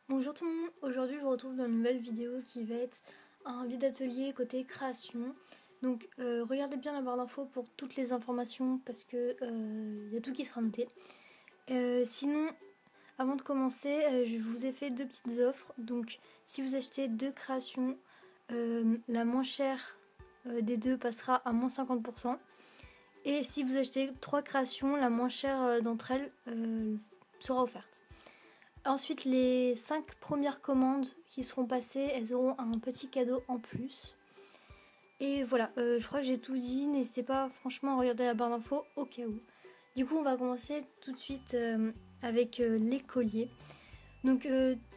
Bonjour tout le monde, aujourd'hui je vous retrouve dans une nouvelle vidéo qui va être un vide atelier côté création. Donc regardez bien la barre d'infos pour toutes les informations parce que y a tout qui sera noté. Sinon, avant de commencer, je vous ai fait deux petites offres. Donc si vous achetez deux créations, la moins chère des deux passera à moins 50%. Et si vous achetez trois créations, la moins chère d'entre elles sera offerte. Ensuite, les 5 premières commandes qui seront passées, elles auront un petit cadeau en plus. Et voilà, je crois que j'ai tout dit. N'hésitez pas franchement à regarder la barre d'infos au cas où. Du coup, on va commencer tout de suite avec les colliers. Donc,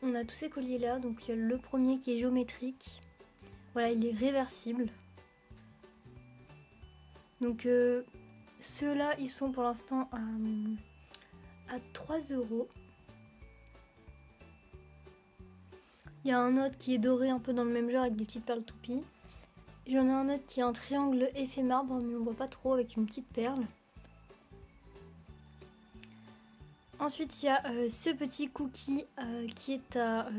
on a tous ces colliers là. Donc, il y a le premier qui est géométrique. Voilà, il est réversible. Donc, ceux-là, ils sont pour l'instant à 3 euros. Il y a un autre qui est doré un peu dans le même genre avec des petites perles toupies. J'en ai un autre qui est un triangle effet marbre mais on voit pas trop avec une petite perle. Ensuite il y a ce petit cookie qui est à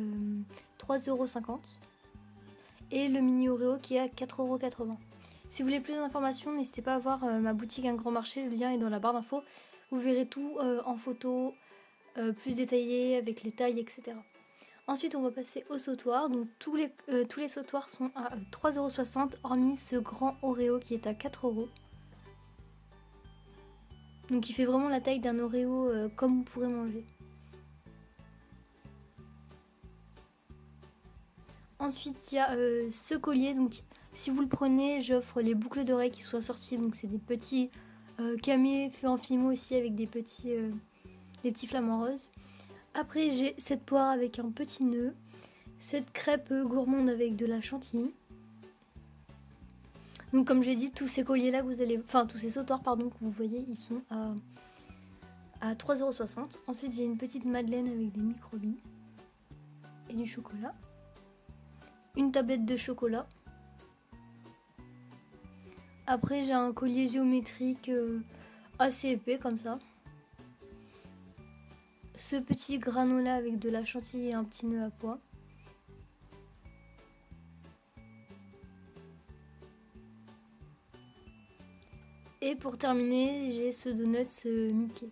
3,50 € et le mini Oreo qui est à 4,80 €. Si vous voulez plus d'informations, n'hésitez pas à voir ma boutique Un Grand Marché, le lien est dans la barre d'infos. Vous verrez tout en photo, plus détaillé avec les tailles, etc. Ensuite, on va passer au sautoir. Donc, tous les sautoirs sont à 3,60 €, hormis ce grand Oreo qui est à 4 €. Donc, il fait vraiment la taille d'un Oreo comme vous pourrez manger. Ensuite, il y a ce collier. Donc, si vous le prenez, j'offre les boucles d'oreilles qui sont assorties. Donc, c'est des petits camés faits en fimo aussi avec des petits flamants roses. Après, j'ai cette poire avec un petit nœud. Cette crêpe gourmande avec de la chantilly. Donc comme j'ai dit, tous ces colliers là que vous allez, enfin tous ces sautoirs pardon que vous voyez, ils sont à 3,60 €. Ensuite j'ai une petite madeleine avec des microbis et du chocolat. Une tablette de chocolat. Après j'ai un collier géométrique assez épais comme ça. Ce petit granola avec de la chantilly et un petit nœud à pois. Et pour terminer, j'ai ce donut Mickey.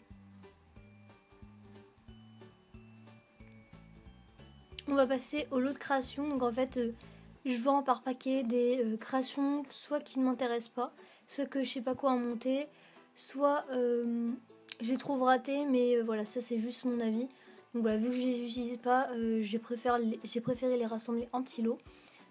On va passer au lot de création. Donc en fait, je vends par paquet des créations soit qui ne m'intéressent pas, soit que je sais pas quoi en monter, soit je les trouve ratées, mais voilà, ça c'est juste mon avis. Donc voilà, vu que je les utilise pas, j'ai préféré les rassembler en petits lots.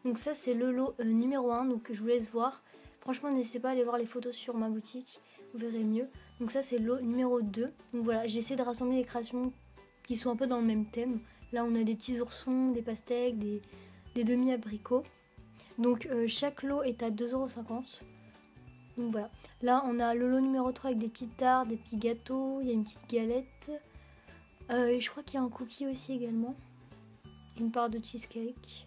Donc ça c'est le lot numéro 1, donc je vous laisse voir. Franchement, n'hésitez pas à aller voir les photos sur ma boutique, vous verrez mieux. Donc ça c'est le lot numéro 2. Donc voilà, j'essaie de rassembler les créations qui sont un peu dans le même thème. Là on a des petits oursons, des pastèques, des demi-abricots. Donc chaque lot est à 2,50 €. Donc voilà. Là on a le lot numéro 3 avec des petites tartes, des petits gâteaux, il y a une petite galette. Et je crois qu'il y a un cookie aussi également. Une part de cheesecake.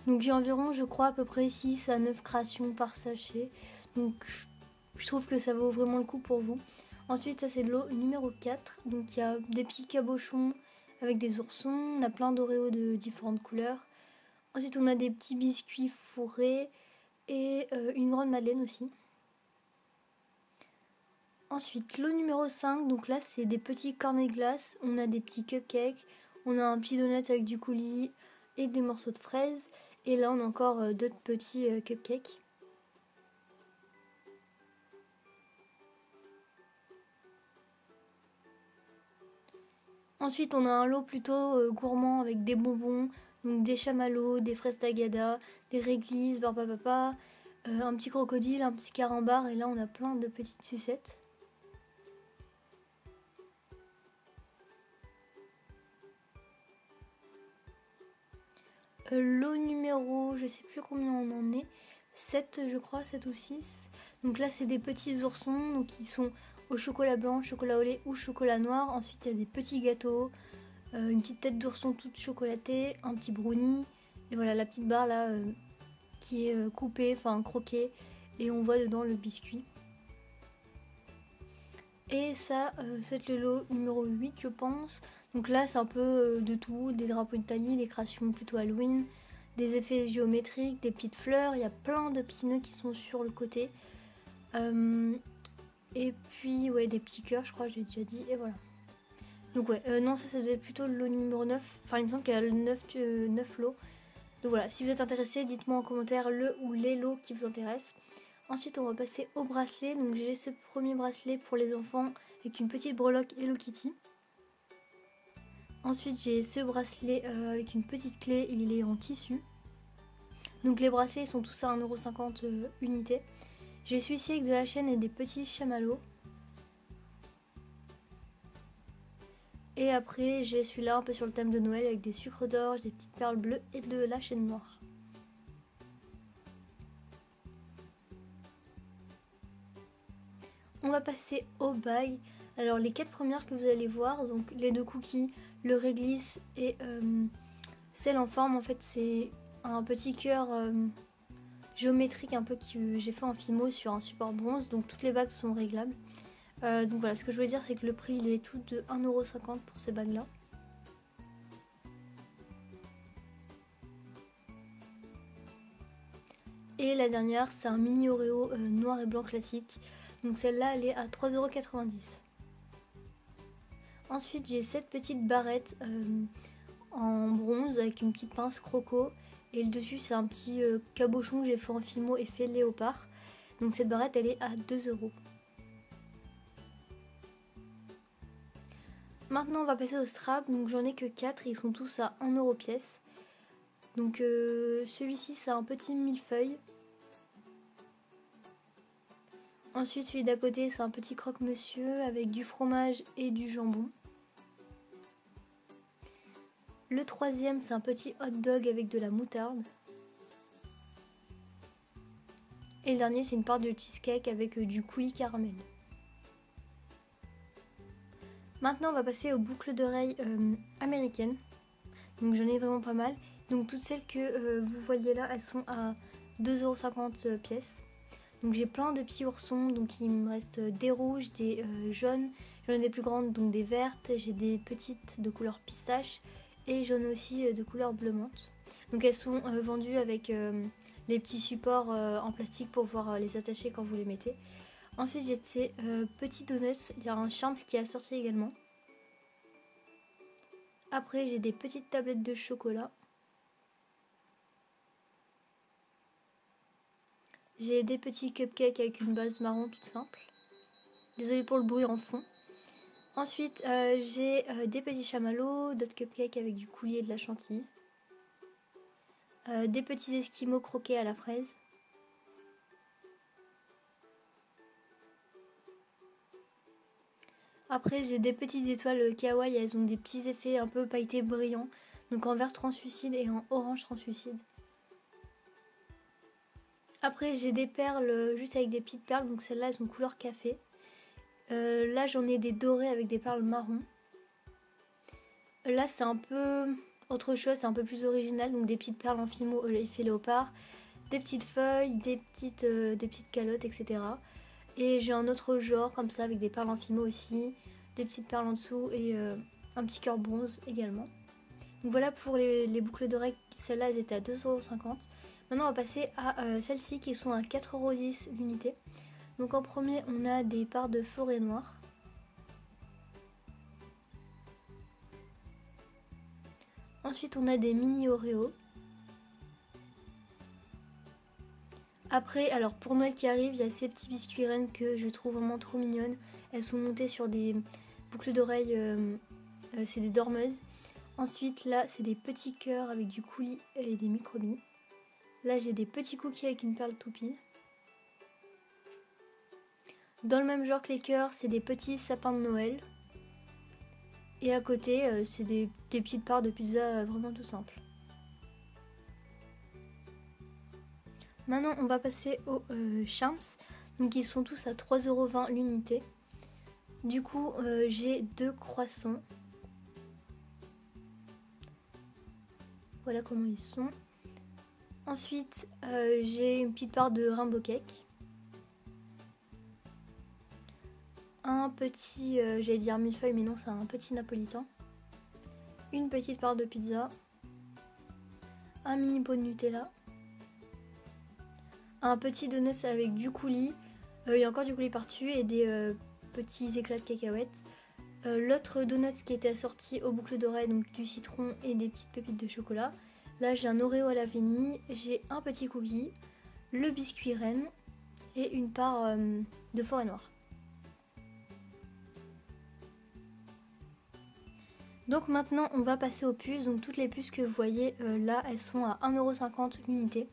Donc j'ai environ, je crois, à peu près 6 à 9 créations par sachet. Donc je trouve que ça vaut vraiment le coup pour vous. Ensuite, ça c'est le lot numéro 4. Donc il y a des petits cabochons avec des oursons. On a plein d'Oreos de différentes couleurs. Ensuite, on a des petits biscuits fourrés et une grande madeleine aussi. Ensuite, lot numéro 5. Donc là, c'est des petits cornets de glace. On a des petits cupcakes. On a un petit donut avec du coulis et des morceaux de fraises. Et là, on a encore d'autres petits cupcakes. Ensuite, on a un lot plutôt gourmand avec des bonbons, donc des chamallows, des fraises tagada, des réglisses, barbapapa, un petit crocodile, un petit carambar, et là on a plein de petites sucettes. Lot numéro, je sais plus combien on en est, 7 je crois, 7 ou 6. Donc là c'est des petits oursons, donc ils sont au chocolat blanc, chocolat au lait ou chocolat noir. Ensuite il y a des petits gâteaux, une petite tête d'ourson toute chocolatée, un petit brownie, et voilà la petite barre là qui est coupée, enfin croquée, et on voit dedans le biscuit. Et ça, c'est le lot numéro 8 je pense. Donc là c'est un peu de tout, des drapeaux d'Italie, des créations plutôt Halloween, des effets géométriques, des petites fleurs, il y a plein de petits nœuds qui sont sur le côté. Et puis ouais, des petits cœurs je crois, j'ai déjà dit, et voilà. Donc ouais, non ça devait être plutôt le lot numéro 9, enfin il me semble qu'il y a le 9 lots. Donc voilà, si vous êtes intéressé, dites-moi en commentaire le ou les lots qui vous intéressent. Ensuite, on va passer au bracelet. Donc j'ai ce premier bracelet pour les enfants avec une petite breloque Hello Kitty. Ensuite, j'ai ce bracelet avec une petite clé, il est en tissu. Donc les bracelets sont tous à 1,50€ unité. J'ai celui-ci avec de la chaîne et des petits chamallows. Et après, j'ai celui-là un peu sur le thème de Noël avec des sucres d'orge, des petites perles bleues et de la chaîne noire. On va passer au bail. Alors les 4 premières que vous allez voir, donc les 2 cookies, le réglisse et celle en forme, en fait c'est un petit cœur géométrique un peu que j'ai fait en Fimo sur un support bronze, donc toutes les bagues sont réglables. Donc voilà, ce que je voulais dire c'est que le prix il est tout de 1,50€ pour ces bagues là. Et la dernière c'est un mini Oreo noir et blanc classique, donc celle-là elle est à 3,90€. Ensuite j'ai cette petite barrette en bronze avec une petite pince croco. Et le dessus c'est un petit cabochon que j'ai fait en Fimo effet léopard. Donc cette barrette elle est à 2€. Maintenant on va passer au strap. Donc j'en ai que 4, ils sont tous à 1€ pièce. Donc celui-ci c'est un petit millefeuille. Ensuite celui d'à côté c'est un petit croque-monsieur avec du fromage et du jambon. Le troisième c'est un petit hot dog avec de la moutarde. Et le dernier c'est une part de cheesecake avec du coulis caramel. Maintenant on va passer aux boucles d'oreilles américaines. Donc j'en ai vraiment pas mal. Donc toutes celles que vous voyez là, elles sont à 2,50€ pièce. Donc j'ai plein de petits oursons, donc il me reste des rouges, des jaunes, j'en ai des plus grandes, donc des vertes, j'ai des petites de couleur pistache et j'en ai aussi de couleur bleu menthe. Donc elles sont vendues avec les petits supports en plastique pour pouvoir les attacher quand vous les mettez. Ensuite j'ai ces petits donuts, il y a un Charms qui est assorti également. Après j'ai des petites tablettes de chocolat. J'ai des petits cupcakes avec une base marron toute simple. Désolée pour le bruit en fond. Ensuite j'ai des petits chamallows, d'autres cupcakes avec du coulis et de la chantilly. Des petits esquimaux croqués à la fraise. Après j'ai des petites étoiles kawaii, elles ont des petits effets un peu pailletés brillants. Donc en vert translucide et en orange translucide. Après j'ai des perles juste avec des petites perles, donc celles-là elles sont couleur café. Là j'en ai des dorés avec des perles marron. Là c'est un peu autre chose, c'est un peu plus original, donc des petites perles en Fimo effet léopard, des petites feuilles, des petites calottes, etc. Et j'ai un autre genre comme ça avec des perles en Fimo aussi, des petites perles en dessous et un petit cœur bronze également. Donc voilà pour les boucles d'oreilles, celles-là elles étaient à 2,50€. Maintenant on va passer à celles-ci qui sont à 4,10€ l'unité. Donc en premier on a des parts de forêt noire. Ensuite on a des mini Oreo. Après, alors pour Noël qui arrive, il y a ces petits biscuits rennes que je trouve vraiment trop mignonnes. Elles sont montées sur des boucles d'oreilles, c'est des dormeuses. Ensuite là c'est des petits cœurs avec du coulis et des microbis. Là j'ai des petits cookies avec une perle toupie. Dans le même genre que les cœurs, c'est des petits sapins de Noël. Et à côté, c'est des petites parts de pizza vraiment tout simples. Maintenant, on va passer aux Charms. Donc, ils sont tous à 3,20€ l'unité. Du coup, j'ai 2 croissants. Voilà comment ils sont. Ensuite, j'ai une petite part de Rainbow Cake. un petit, j'allais dire millefeuille, mais non, c'est un petit napolitain. Une petite part de pizza. Un mini pot de Nutella. Un petit donut avec du coulis. Il y a encore du coulis par-dessus et des petits éclats de cacahuètes. L'autre donut qui était assorti aux boucles d'oreilles, donc du citron et des petites pépites de chocolat. Là, j'ai un Oreo à la vanille, j'ai un petit cookie, le biscuit reine et une part de forêt noire. Donc maintenant, on va passer aux puces. Donc toutes les puces que vous voyez là, elles sont à 1,50€ l'unité.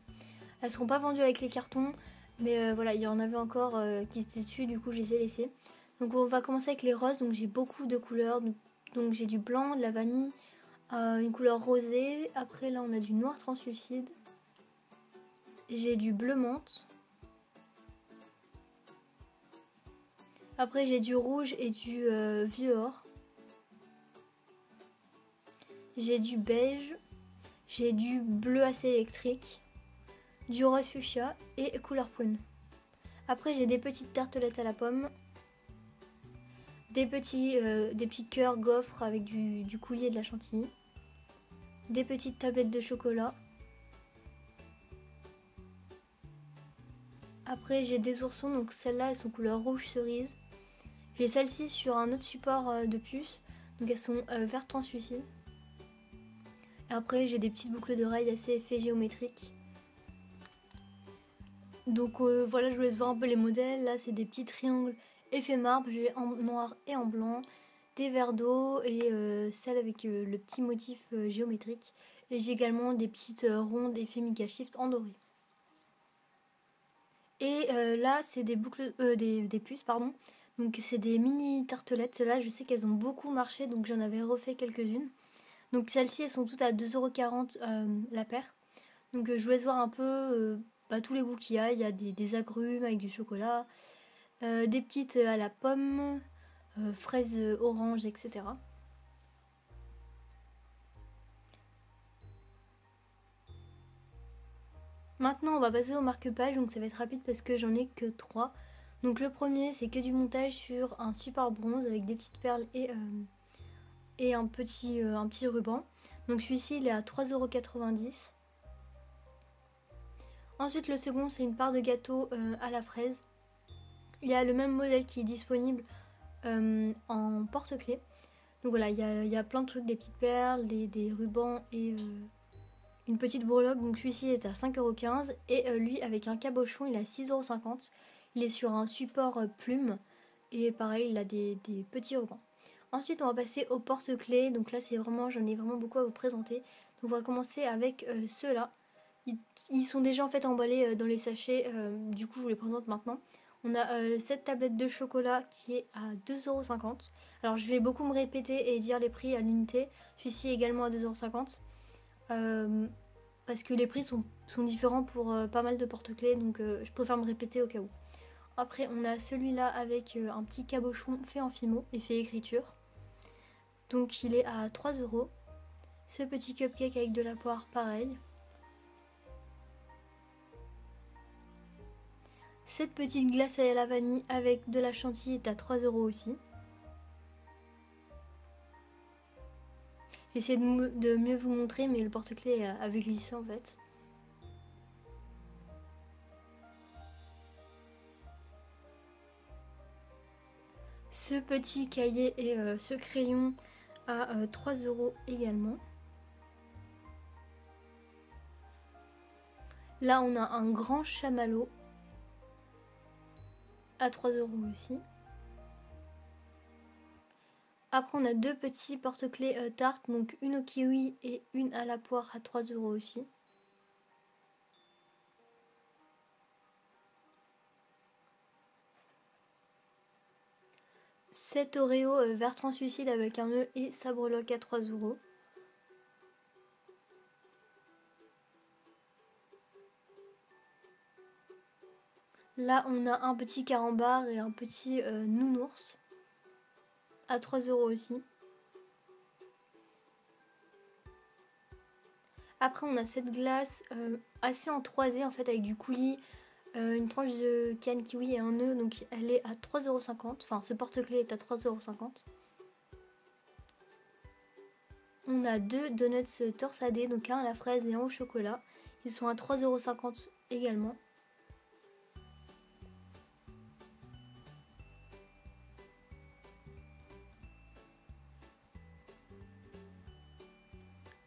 Elles seront pas vendues avec les cartons, mais voilà, il y en avait encore qui étaient dessus, du coup je les ai laissées. Donc on va commencer avec les roses, donc j'ai beaucoup de couleurs. Donc j'ai du blanc, de la vanille, une couleur rosée. Après là on a du noir translucide. J'ai du bleu menthe. Après j'ai du rouge et du vieux or. J'ai du beige. J'ai du bleu assez électrique. Du rose fuchsia et couleur prune. Après j'ai des petites tartelettes à la pomme. Des petits cœurs gaufres avec du coulis et de la chantilly. Des petites tablettes de chocolat. Après j'ai des oursons, donc celles-là elles sont couleur rouge cerise. J'ai celles-ci sur un autre support de puce, donc elles sont vert translucide. Et après j'ai des petites boucles d'oreilles assez effets géométriques. Donc voilà, je vous laisse voir un peu les modèles. Là c'est des petits triangles effet marbre, j'ai en noir et en blanc. Des verres d'eau et celle avec le petit motif géométrique. Et j'ai également des petites rondes effet Mika Shift en doré. Et là c'est des boucles, des puces pardon. Donc c'est des mini tartelettes. Celles-là je sais qu'elles ont beaucoup marché, donc j'en avais refait quelques-unes. Donc celles-ci elles sont toutes à 2,40€ la paire. Donc je vous laisse voir un peu tous les goûts qu'il y a. Il y a des agrumes avec du chocolat, des petites à la pomme, fraises orange, etc. Maintenant on va passer au marque-page, donc ça va être rapide parce que j'en ai que 3. Donc le premier c'est que du montage sur un support bronze avec des petites perles et un petit ruban. Donc celui-ci il est à 3,90€. Ensuite le second c'est une part de gâteau à la fraise. Il y a le même modèle qui est disponible en porte-clés. Donc voilà, il y a plein de trucs, des petites perles, des rubans et une petite breloque. Donc celui-ci est à 5,15€ et lui avec un cabochon il est à 6,50€. Il est sur un support plume et pareil il a des petits rubans. Ensuite on va passer au porte-clés. Donc là j'en ai vraiment beaucoup à vous présenter. Donc on va commencer avec ceux-là. Ils sont déjà en fait emballés dans les sachets, du coup je vous les présente maintenant. On a cette tablette de chocolat qui est à 2,50€. Alors je vais beaucoup me répéter et dire les prix à l'unité. Celui-ci également à 2,50€. Parce que les prix sont différents pour pas mal de porte-clés, donc je préfère me répéter au cas où. Après on a celui-là avec un petit cabochon fait en fimo et fait écriture. Donc il est à 3€. Ce petit cupcake avec de la poire pareil. Cette petite glace à la vanille avec de la chantilly est à 3€ aussi. J'essaie de mieux vous montrer, mais le porte-clés avait glissé en fait. Ce petit cahier et ce crayon à 3€ également. Là on a un grand chamallow à 3€ aussi. Après on a deux petits porte-clés tarte, donc une au kiwi et une à la poire à 3€ aussi. Cet Oreo vert translucide avec un œuf et sa breloque à 3€. Là on a un petit carambar et un petit nounours à 3€ aussi. Après on a cette glace assez en 3D en fait avec du coulis, Une tranche de canne kiwi et un nœud, donc elle est à 3,50 €. Enfin, ce porte-clés est à 3,50 €. On a 2 donuts torsadés, donc un à la fraise et un au chocolat. Ils sont à 3,50 € également.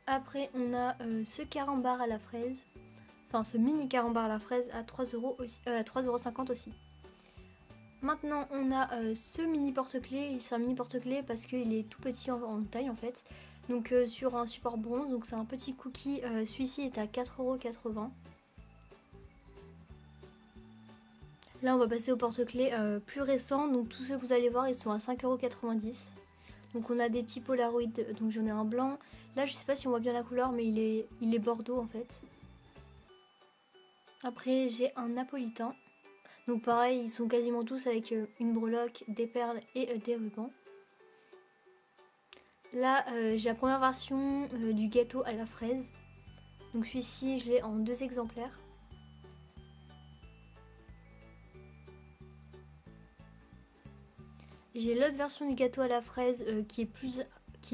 Après, on a ce carambar à la fraise, enfin ce mini carambar à la fraise à 3 € aussi, à 3,50 € aussi. Maintenant, on a ce mini porte-clés. C'est un mini porte-clés parce qu'il est tout petit en taille en fait. Donc sur un support bronze, donc c'est un petit cookie. Celui-ci est à 4,80 €. Là, on va passer au porte-clés plus récent. Donc tous ceux que vous allez voir, ils sont à 5,90 €. Donc on a des petits Polaroid, donc j'en ai un blanc. Là je sais pas si on voit bien la couleur, mais il est bordeaux en fait. Après j'ai un napolitain. Donc pareil, ils sont quasiment tous avec une breloque, des perles et des rubans. Là j'ai la première version du gâteau à la fraise. Donc celui-ci je l'ai en 2 exemplaires. J'ai l'autre version du gâteau à la fraise qui est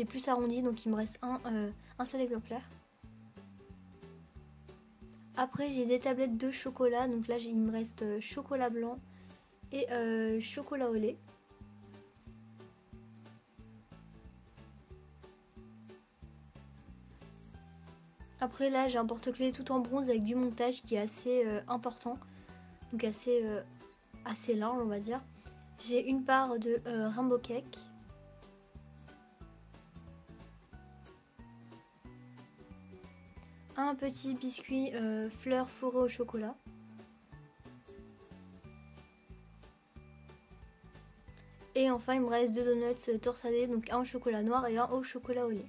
plus arrondi, donc il me reste un seul exemplaire. Après j'ai des tablettes de chocolat, donc là il me reste chocolat blanc et chocolat au lait. Après là j'ai un porte-clés tout en bronze avec du montage qui est assez important, donc assez large on va dire. J'ai une part de Rainbow Cake. Un petit biscuit fleur fourré au chocolat. Et enfin il me reste 2 donuts torsadés, donc un au chocolat noir et un au chocolat au lait.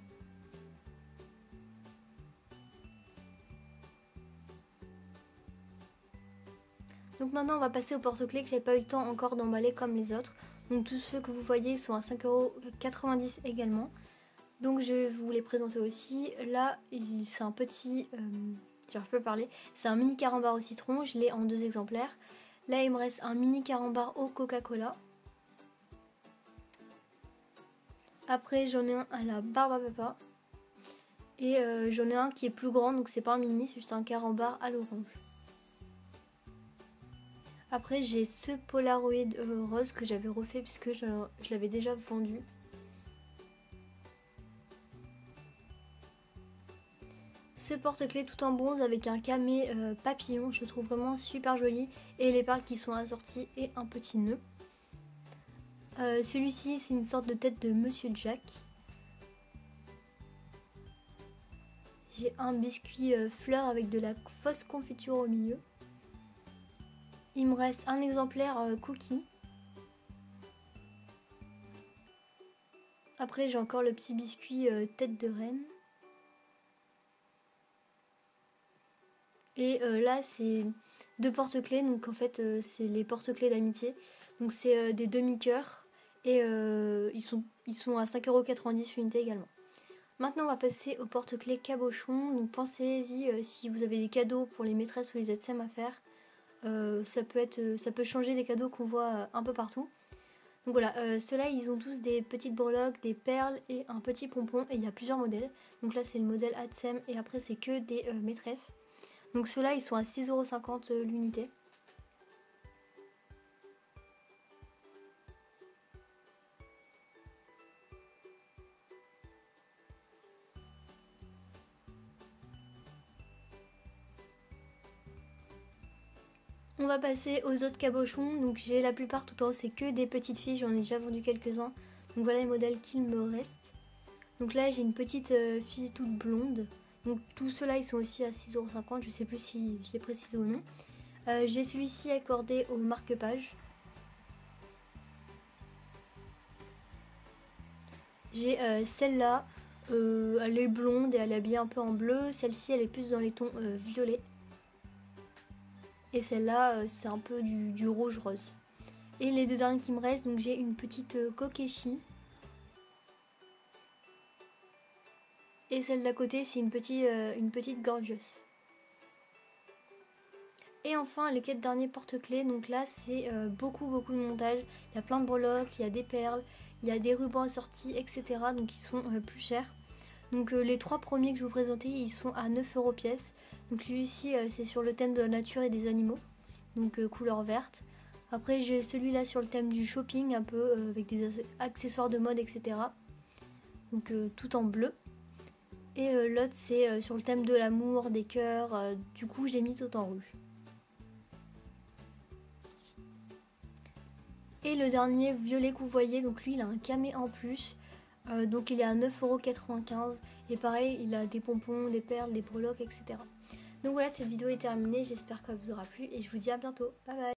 Donc maintenant on va passer au porte-clés que j'ai pas eu le temps encore d'emballer comme les autres. Donc tous ceux que vous voyez sont à 5,90 € également. Donc je vais vous les présenter aussi. Là c'est un petit, j'arrive pas à parler, c'est un mini carambar au citron, je l'ai en 2 exemplaires. Là il me reste un mini carambar au Coca-Cola. Après j'en ai un à la barbe à papa. Et j'en ai un qui est plus grand, donc c'est pas un mini, c'est juste un carambar à l'orange. Après j'ai ce Polaroid rose que j'avais refait puisque je l'avais déjà vendu. Ce porte-clés tout en bronze avec un camé papillon, je le trouve vraiment super joli. Et les perles qui sont assorties et un petit nœud. Celui-ci c'est une sorte de tête de Monsieur Jack. J'ai un biscuit fleur avec de la fausse confiture au milieu. Il me reste un exemplaire cookie. Après j'ai encore le petit biscuit tête de reine. Et là c'est 2 porte-clés, donc en fait c'est les porte-clés d'amitié. Donc c'est des demi-cœurs et ils sont à 5,90 € l'unité également. Maintenant on va passer au porte-clés cabochon. Donc pensez-y si vous avez des cadeaux pour les maîtresses ou les ZSM à faire. Ça peut changer des cadeaux qu'on voit un peu partout. Donc voilà, ceux-là ils ont tous des petites breloques, des perles et un petit pompon, et il y a plusieurs modèles. Donc là c'est le modèle ADSEM et après c'est que des maîtresses. Donc ceux-là ils sont à 6,50 € l'unité. On va passer aux autres cabochons. Donc j'ai la plupart tout en haut, c'est que des petites filles, j'en ai déjà vendu quelques-uns. Donc voilà les modèles qu'il me reste. Donc là j'ai une petite fille toute blonde. Donc tous ceux-là ils sont aussi à 6,50 €, je sais plus si je l'ai précisé ou non. J'ai celui-ci accordé au marque-page. J'ai celle-là, elle est blonde et elle est habillée un peu en bleu. Celle-ci elle est plus dans les tons violets. Et celle-là c'est un peu du rouge-rose. Et les 2 derniers qui me restent, donc j'ai une petite Kokeshi. Et celle d'à côté c'est une petite Gorgeous. Et enfin les 4 derniers porte-clés, donc là c'est beaucoup de montage, il y a plein de breloques, il y a des perles, il y a des rubans assortis, etc. Donc ils sont plus chers. Donc les 3 premiers que je vous présentais, ils sont à 9 € pièce. Donc celui-ci c'est sur le thème de la nature et des animaux, donc couleur verte. Après j'ai celui-là sur le thème du shopping, un peu avec des accessoires de mode, etc. Donc tout en bleu. Et l'autre c'est sur le thème de l'amour, des cœurs, du coup j'ai mis tout en rouge. Et le dernier violet que vous voyez, donc lui il a un camé en plus, donc il est à 9,95 € et pareil il a des pompons, des perles, des breloques, etc. Donc voilà, cette vidéo est terminée, j'espère qu'elle vous aura plu et je vous dis à bientôt, bye bye.